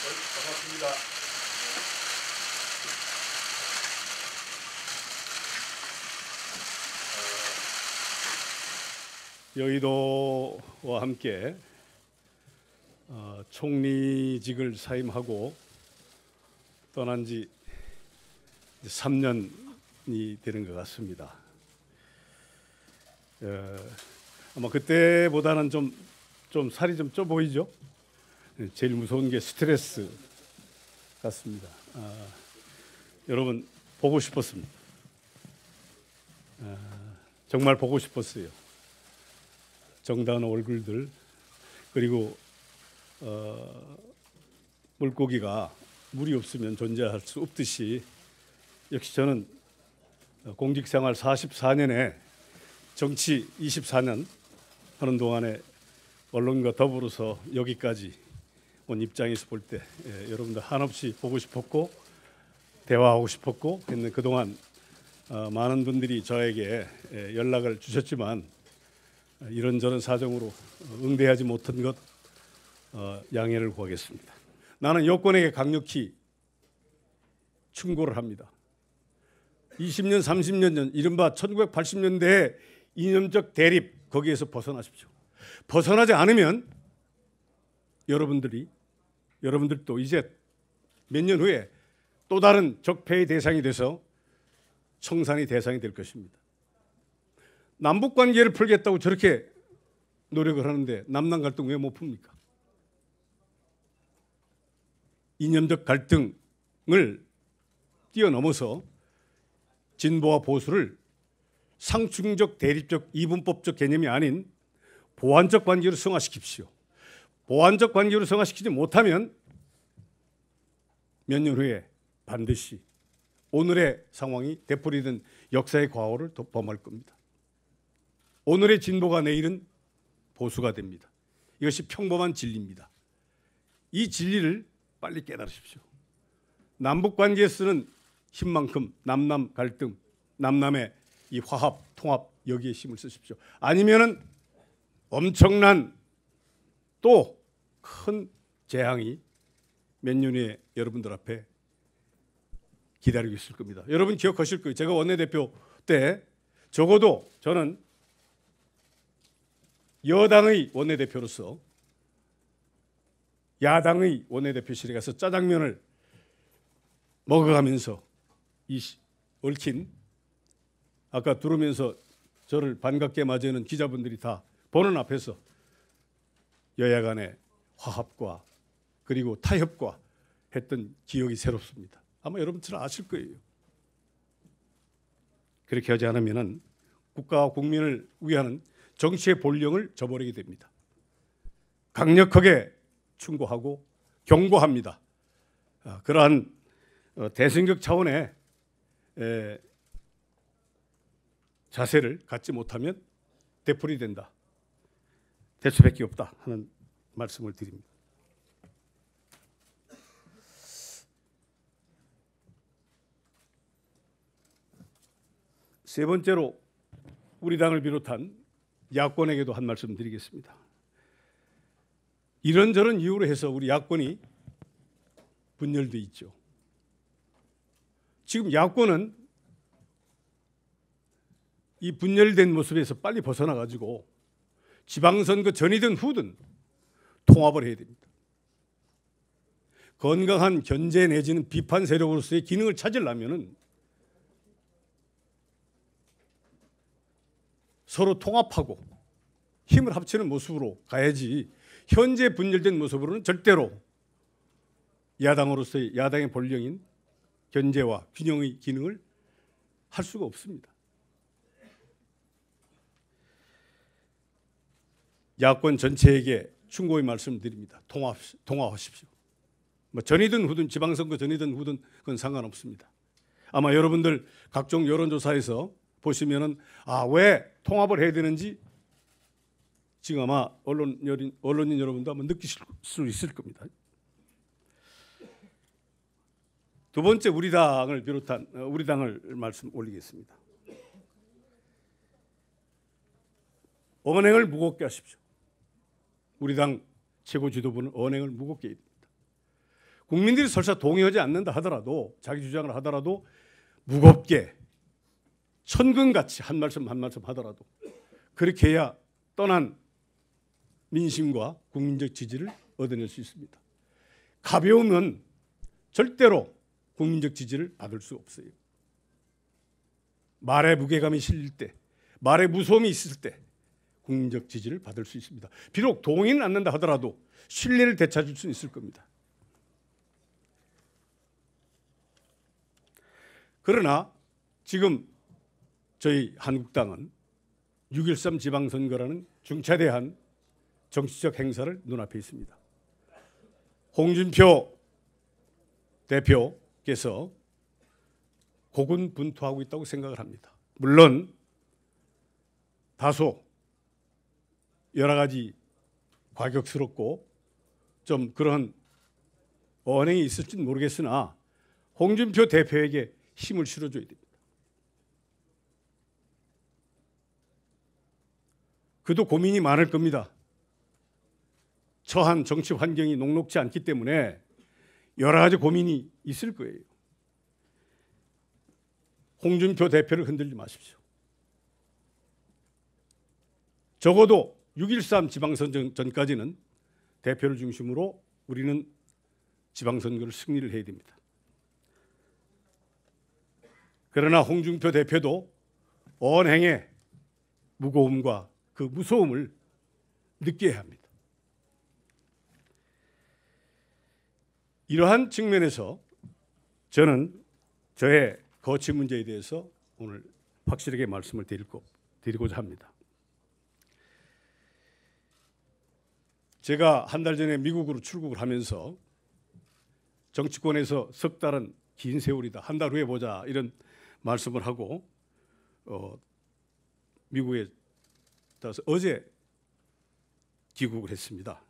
반갑습니다. 여의도와 함께 총리직을 사임하고 떠난 지 3년이 되는 것 같습니다. 아마 그때보다는 좀 살이 좀 쪄 보이죠? 제일 무서운 게 스트레스 같습니다. 여러분 보고 싶었습니다. 정말 보고 싶었어요. 정다운 얼굴들, 그리고 물고기가 물이 없으면 존재할 수 없듯이 역시 저는 공직생활 44년에 정치 24년 하는 동안에 언론과 더불어서 여기까지 온 입장에서 볼 때 여러분들 한없이 보고 싶었고 대화하고 싶었고 했는 그동안 많은 분들이 저에게 연락을 주셨지만 이런저런 사정으로 응대하지 못한 것 양해를 구하겠습니다. 나는 여권에게 강력히 충고를 합니다. 20년, 30년 전 이른바 1980년대의 이념적 대립 거기에서 벗어나십시오. 벗어나지 않으면 여러분들도 이제 몇 년 후에 또 다른 적폐의 대상이 돼서 청산의 대상이 될 것입니다. 남북 관계를 풀겠다고 저렇게 노력을 하는데 남남 갈등 왜 못 풉니까? 이념적 갈등을 뛰어넘어서 진보와 보수를 상충적 대립적 이분법적 개념이 아닌 보완적 관계로 승화시킵시오. 보완적 관계로 승화시키지 못하면 몇 년 후에 반드시 오늘의 상황이 되풀이된 역사의 과오를 범할 겁니다. 오늘의 진보가 내일은 보수가 됩니다. 이것이 평범한 진리입니다. 이 진리를 빨리 깨달으십시오. 남북 관계에 쓰는 힘만큼 남남 갈등, 남남의 이 화합, 통합 여기에 힘을 쓰십시오. 아니면은 엄청난 또 큰 재앙이 몇 년 후에 여러분들 앞에 기다리고 있을 겁니다. 여러분 기억하실 거예요. 제가 원내대표 때 적어도 저는 여당의 원내대표로서 야당의 원내대표실에 가서 짜장면을 먹어가면서 이 얽힌 아까 들어오면서 저를 반갑게 맞이하는 기자분들이 다 보는 앞에서 여야 간의 화합과 그리고 타협과 했던 기억이 새롭습니다. 아마 여러분들 아실 거예요. 그렇게 하지 않으면 국가와 국민을 위하는 정치의 본령을 저버리게 됩니다. 강력하게 충고하고 경고합니다. 그러한 대승적 차원의 자세를 갖지 못하면 되풀이된다. 될 수밖에 없다 하는 말씀을 드립니다. 세 번째로 우리 당을 비롯한 야권에게도 한 말씀 드리겠습니다. 이런저런 이유로 해서 우리 야권이 분열돼 있죠. 지금 야권은 이 분열된 모습에서 빨리 벗어나 가지고 지방선거 전이든 후든 통합을 해야 됩니다. 건강한 견제 내지는 비판 세력으로서의 기능을 찾으려면은 서로 통합하고 힘을 합치는 모습으로 가야지 현재 분열된 모습으로는 절대로 야당으로서의 야당의 본령인 견제와 균형의 기능을 할 수가 없습니다. 야권 전체에게 충고의 말씀드립니다. 통합하십시오. 뭐 전이든 후든 지방선거 전이든 후든 그건 상관없습니다. 아마 여러분들 각종 여론조사에서 보시면은 왜 통합을 해야 되는지 지금 아마 언론인 여러분도 한번 느끼실 수 있을 겁니다. 두 번째 우리 당을 비롯한 우리 당을 말씀 올리겠습니다. 언행을 무겁게 하십시오. 우리 당 최고 지도부는 언행을 무겁게 해야 됩니다. 국민들이 설사 동의하지 않는다 하더라도 자기 주장을 하더라도 무겁게 천근같이 한 말씀 한 말씀 하더라도 그렇게 해야 떠난 민심과 국민적 지지를 얻어낼 수 있습니다. 가벼우면 절대로 국민적 지지를 받을 수 없어요. 말에 무게감이 실릴 때, 말에 무서움이 있을 때 국민적 지지를 받을 수 있습니다. 비록 동의는 않는다 하더라도 신뢰를 되찾을 수 있을 겁니다. 그러나 지금 저희 한국당은 6.13 지방선거라는 중차대한 정치적 행사를 눈앞에 있습니다. 홍준표 대표께서 고군분투하고 있다고 생각을 합니다. 물론 다소 여러 가지 과격스럽고 좀 그런 언행이 있을지는 모르겠으나 홍준표 대표에게 힘을 실어줘야 됩니다. 그도 고민이 많을 겁니다. 처한 정치 환경이 녹록지 않기 때문에 여러 가지 고민이 있을 거예요. 홍준표 대표를 흔들지 마십시오. 적어도 6.13 지방선거 전까지는 대표를 중심으로 우리는 지방선거를 승리를 해야 됩니다. 그러나 홍준표 대표도 언행의 무거움과 그 무서움을 느껴야 합니다. 이러한 측면에서 저는 저의 거취 문제에 대해서 오늘 확실하게 말씀을 드리고자 합니다. 제가 한 달 전에 미국으로 출국을 하면서 정치권에서 석 달은 긴 세월이다. 한 달 후에 보자. 이런 말씀을 하고 미국에 따라서 어제 귀국을 했습니다.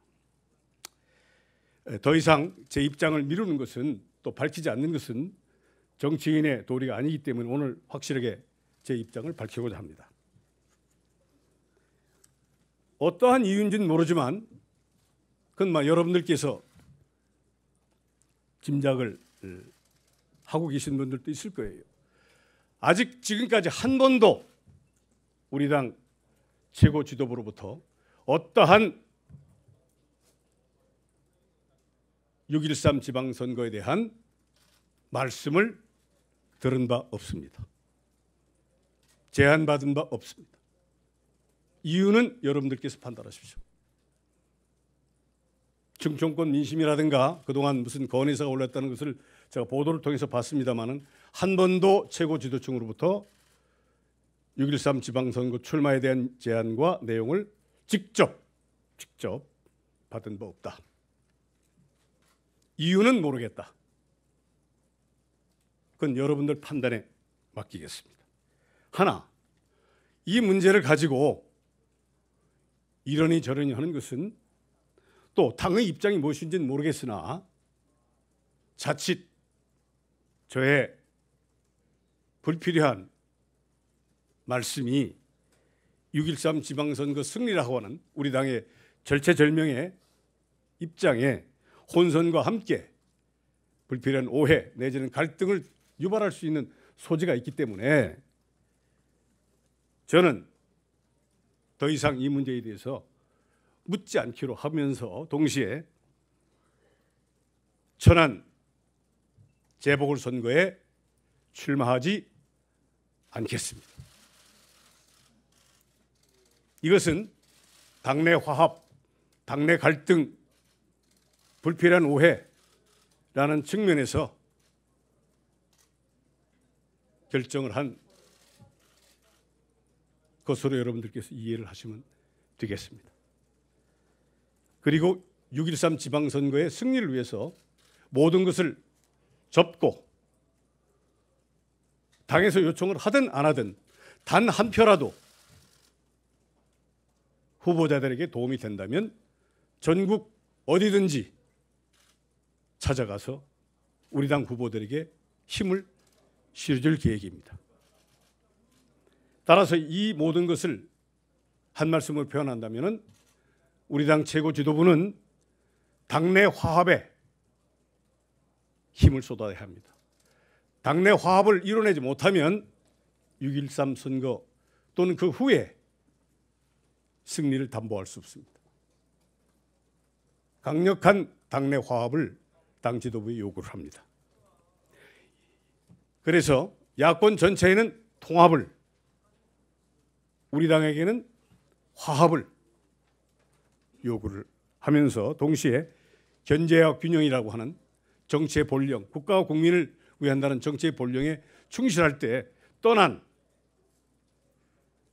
더 이상 제 입장을 미루는 것은 또 밝히지 않는 것은 정치인의 도리가 아니기 때문에 오늘 확실하게 제 입장을 밝히고자 합니다. 어떠한 이유인지는 모르지만 그건 여러분들께서 짐작을 하고 계신 분들도 있을 거예요. 아직 지금까지 한 번도 우리 당 최고 지도부로부터 어떠한 6.13 지방선거에 대한 말씀을 들은 바 없습니다. 제안받은 바 없습니다. 이유는 여러분들께서 판단하십시오. 충청권 민심이라든가 그동안 무슨 건의사가 올랐다는 것을 제가 보도를 통해서 봤습니다마는 한 번도 최고 지도층으로부터 6.13 지방선거 출마에 대한 제안과 내용을 직접 받은 바 없다. 이유는 모르겠다. 그건 여러분들 판단에 맡기겠습니다. 하나, 이 문제를 가지고 이러니 저러니 하는 것은 또 당의 입장이 무엇인지는 모르겠으나 자칫 저의 불필요한 말씀이 6.13 지방선거 승리라고 하는 우리 당의 절체절명의 입장에 혼선과 함께 불필요한 오해 내지는 갈등을 유발할 수 있는 소지가 있기 때문에 저는 더 이상 이 문제에 대해서 묻지 않기로 하면서 동시에 천안 재보궐선거에 출마하지 않겠습니다. 이것은 당내 화합, 당내 갈등, 불필요한 오해라는 측면에서 결정을 한 것으로 여러분들께서 이해를 하시면 되겠습니다. 그리고 6.13 지방선거의 승리를 위해서 모든 것을 접고 당에서 요청을 하든 안 하든 단 한 표라도 후보자들에게 도움이 된다면 전국 어디든지 찾아가서 우리 당 후보들에게 힘을 실어줄 계획입니다. 따라서 이 모든 것을 한 말씀으로 표현한다면 우리 당 최고 지도부는 당내 화합에 힘을 쏟아야 합니다. 당내 화합을 이뤄내지 못하면 6.13 선거 또는 그 후에 승리를 담보할 수 없습니다. 강력한 당내 화합을 당 지도부에 요구를 합니다. 그래서 야권 전체에는 통합을, 우리 당에게는 화합을 요구를 하면서 동시에 견제와 균형이라고 하는 정치의 본령, 국가와 국민을 위한다는 정치의 본령에 충실할 때 떠난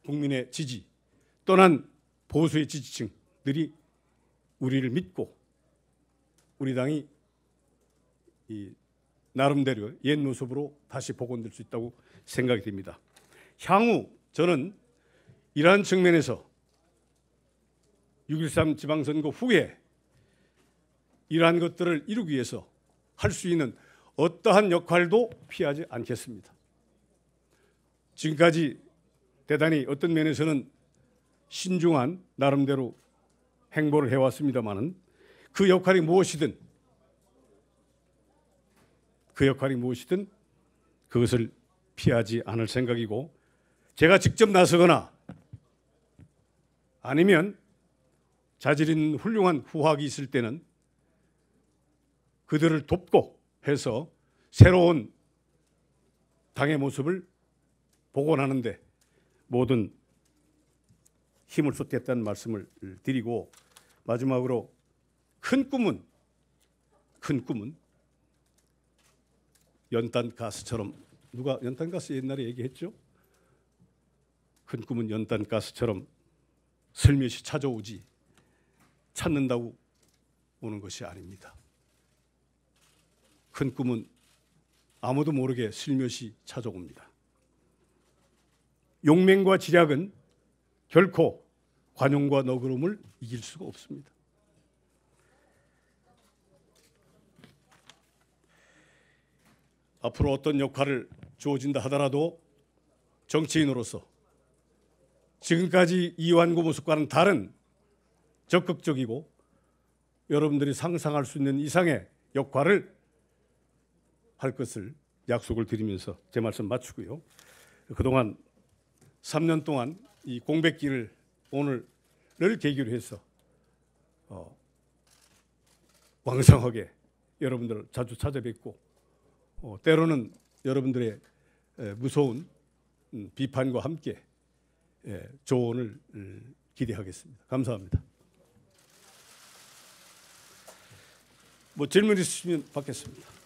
국민의 지지, 떠난 보수의 지지층들이 우리를 믿고 우리 당이 나름대로 옛 모습으로 다시 복원될 수 있다고 생각이 됩니다. 향후 저는 이러한 측면에서 6.13 지방선거 후에 이러한 것들을 이루기 위해서 할 수 있는 어떠한 역할도 피하지 않겠습니다. 지금까지 대단히 어떤 면에서는 신중한 나름대로 행보를 해왔습니다마는 그 역할이 무엇이든 그것을 피하지 않을 생각이고, 제가 직접 나서거나 아니면 자질 있는 훌륭한 후학이 있을 때는 그들을 돕고 해서 새로운 당의 모습을 복원하는 데 모든 힘을 쏟겠다는 말씀을 드리고, 마지막으로 큰 꿈은 연탄가스처럼, 누가 연탄가스 옛날에 얘기했죠? 큰 꿈은 연탄가스처럼 슬며시 찾아오지 찾는다고 오는 것이 아닙니다. 큰 꿈은 아무도 모르게 슬며시 찾아옵니다. 용맹과 지략은 결코 관용과 너그러움을 이길 수가 없습니다. 앞으로 어떤 역할을 주어진다 하더라도 정치인으로서 지금까지 이완구 모습과는 다른 적극적이고 여러분들이 상상할 수 있는 이상의 역할을 할 것을 약속을 드리면서 제 말씀 마치고요. 그동안 3년 동안 이 공백기를 오늘을 계기로 해서 왕성하게 여러분들을 자주 찾아뵙고 때로는 여러분들의 무서운 비판과 함께 조언을 기대하겠습니다. 감사합니다. 뭐 질문 있으시면 받겠습니다.